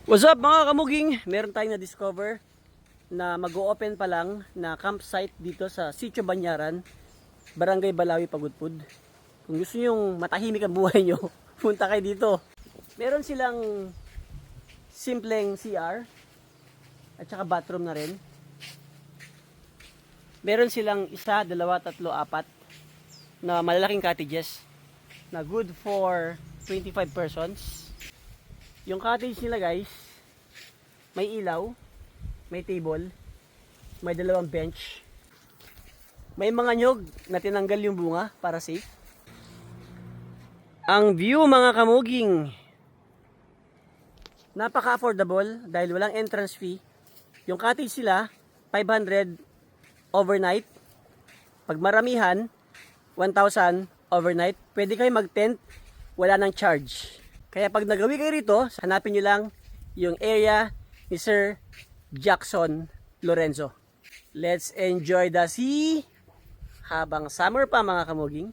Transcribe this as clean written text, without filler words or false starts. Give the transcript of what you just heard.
What's up mga kamuging? Meron tayong na-discover na mag-o-open pa lang na campsite dito sa Sitio Banyaran, Barangay Balawi, Pagudpud. Kung gusto nyo matahimik ang buhay nyo, punta kayo dito. Meron silang simpleng CR at saka bathroom na rin. Meron silang isa, dalawa, tatlo, apat na malalaking cottages na good for 25 persons. Yung cottage nila guys, may ilaw, may table, may dalawang bench, may mga nyog na tinanggal yung bunga para safe. Ang view mga kamuging, napaka-affordable dahil walang entrance fee. Yung cottage sila, 500 overnight. Pag maramihan, 1,000 overnight. Pwede kayo mag-tent, wala nang charge. Kaya pag nagawi kayo rito, hanapin nyo lang yung area ni Sir Jackson Lorenzo. Let's enjoy the sea habang summer pa mga kamuging.